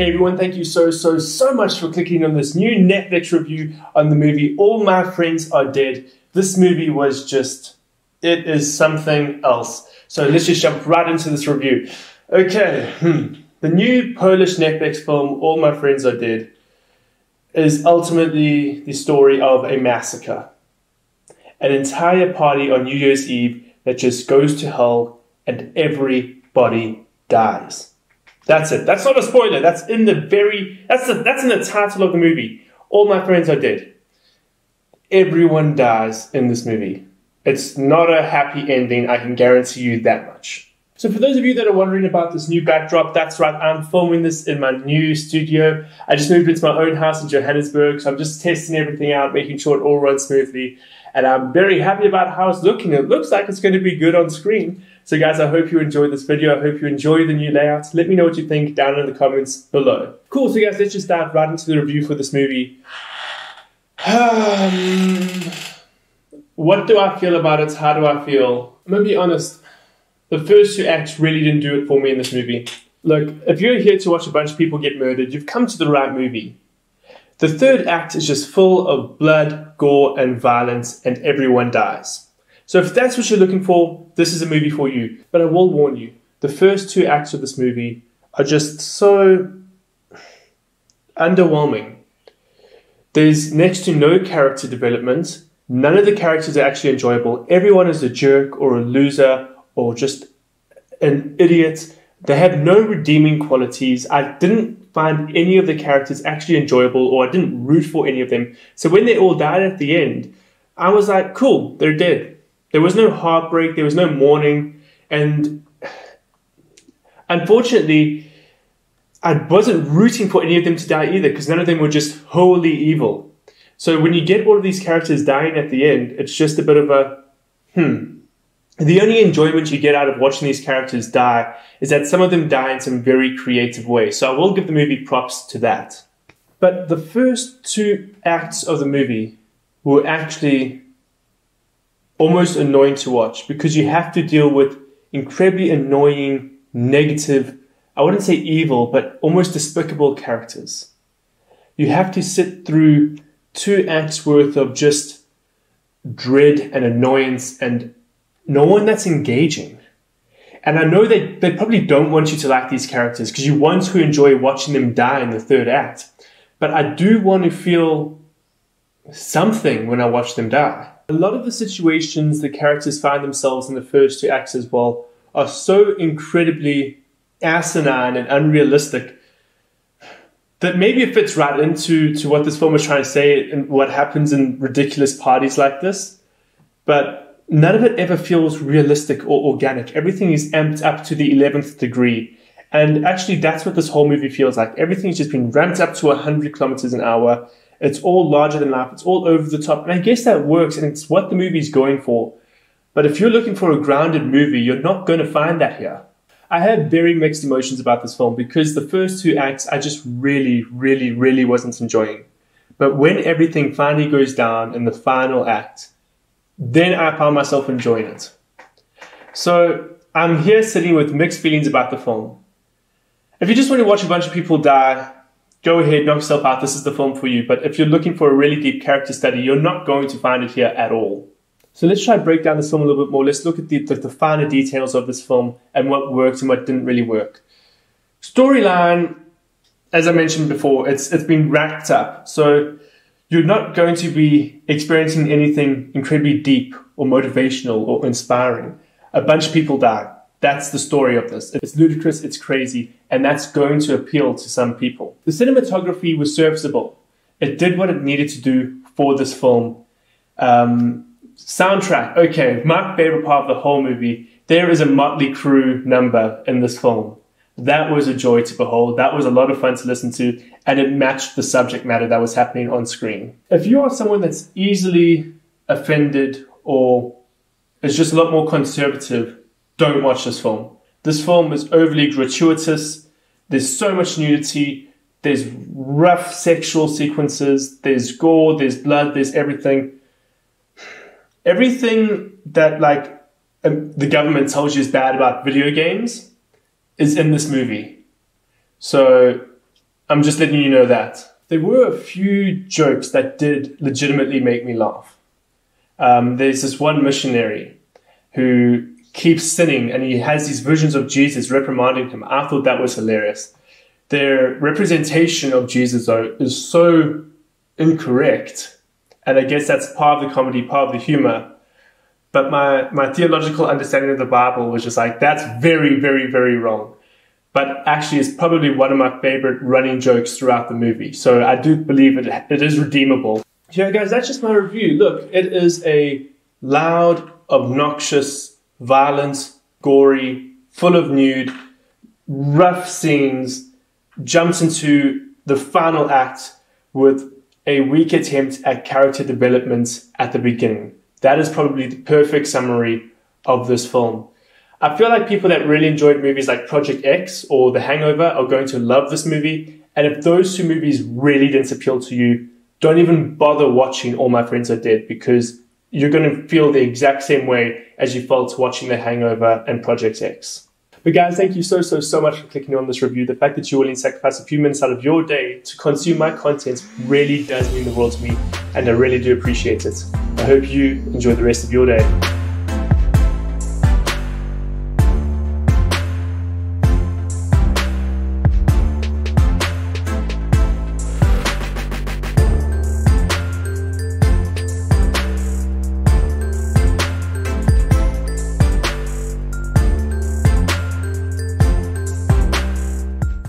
Hey everyone, thank you so much for clicking on this new Netflix review on the movie All My Friends Are Dead. This movie was just, it is something else. So let's just jump right into this review. Okay, the new Polish Netflix film All My Friends Are Dead is ultimately the story of a massacre. An entire party on New Year's Eve that just goes to hell and everybody dies. That's it. That's not a spoiler. That's in the that's in the title of the movie. All My Friends Are Dead. Everyone dies in this movie. It's not a happy ending, I can guarantee you that much. So for those of you that are wondering about this new backdrop, that's right, I'm filming this in my new studio. I just moved into my own house in Johannesburg, so I'm just testing everything out, making sure it all runs smoothly. And I'm very happy about how it's looking. It looks like it's going to be good on screen. So guys, I hope you enjoyed this video. I hope you enjoy the new layout. Let me know what you think down in the comments below. Cool, so guys, let's just dive right into the review for this movie. What do I feel about it? How do I feel? I'm going to be honest. The first two acts really didn't do it for me in this movie. Look, if you're here to watch a bunch of people get murdered, you've come to the right movie. The third act is just full of blood, gore, and violence, and everyone dies. So if that's what you're looking for, this is a movie for you. But I will warn you, the first two acts of this movie are just so underwhelming. There's next to no character development. None of the characters are actually enjoyable. Everyone is a jerk or a loser or just an idiot. They have no redeeming qualities. I didn't find any of the characters actually enjoyable, or I didn't root for any of them. So when they all died at the end, I was like, cool, they're dead. There was no heartbreak, there was no mourning, and unfortunately, I wasn't rooting for any of them to die either, because none of them were just wholly evil. So when you get all of these characters dying at the end, it's just a bit of a, The only enjoyment you get out of watching these characters die is that some of them die in some very creative ways. So I will give the movie props to that. But the first two acts of the movie were actually almost annoying to watch because you have to deal with incredibly annoying, negative, I wouldn't say evil, but almost despicable characters. You have to sit through 2 acts worth of just dread and annoyance and no one that's engaging. And I know they probably don't want you to like these characters because you want to enjoy watching them die in the third act. But I do want to feel something when I watch them die. A lot of the situations the characters find themselves in the first 2 acts as well are so incredibly asinine and unrealistic that maybe it fits right into what this film is trying to say and what happens in ridiculous parties like this. But none of it ever feels realistic or organic. Everything is amped up to the 11th degree. And actually, that's what this whole movie feels like. Everything's just been ramped up to 100 kilometers an hour. It's all larger than life. It's all over the top. And I guess that works, and it's what the movie's going for. But if you're looking for a grounded movie, you're not going to find that here. I have very mixed emotions about this film because the first 2 acts I just really wasn't enjoying. But when everything finally goes down in the final act, then I found myself enjoying it. So I'm here sitting with mixed feelings about the film. If you just want to watch a bunch of people die, go ahead, knock yourself out. This is the film for you. But if you're looking for a really deep character study, you're not going to find it here at all. So let's try to break down this film a little bit more. Let's look at the finer details of this film and what worked and what didn't really work. Storyline, as I mentioned before, it's been racked up. So you're not going to be experiencing anything incredibly deep or motivational or inspiring. A bunch of people die. That's the story of this. It's ludicrous, it's crazy, and that's going to appeal to some people. The cinematography was serviceable. It did what it needed to do for this film. Soundtrack, okay, my favorite part of the whole movie. There is a Motley Crue number in this film. That was a joy to behold. That was a lot of fun to listen to, and it matched the subject matter that was happening on screen. If you are someone that's easily offended or is just a lot more conservative, don't watch this film. This film is overly gratuitous. There's so much nudity. There's rough sexual sequences. There's gore. There's blood. There's everything. Everything that the government tells you is bad about video games is in this movie. So I'm just letting you know that. There were a few jokes that did legitimately make me laugh. There's this one missionary who keeps sinning and he has these visions of Jesus reprimanding him. I thought that was hilarious. Their representation of Jesus, though, is so incorrect. And I guess that's part of the comedy, part of the humor. But my theological understanding of the Bible was just like, that's very, very, very wrong. But actually, it's probably one of my favorite running jokes throughout the movie. So I do believe it is redeemable. Yeah, guys, that's just my review. Look, it is a loud, obnoxious, violent, gory, full of nude, rough scenes, jumps into the final act with a weak attempt at character development at the beginning. That is probably the perfect summary of this film. I feel like people that really enjoyed movies like Project X or The Hangover are going to love this movie. And if those two movies really didn't appeal to you, don't even bother watching All My Friends Are Dead, because you're going to feel the exact same way as you felt watching The Hangover and Project X. But guys, thank you so much for clicking on this review. The fact that you're willing to sacrifice a few minutes out of your day to consume my content really does mean the world to me, and I really do appreciate it. I hope you enjoy the rest of your day.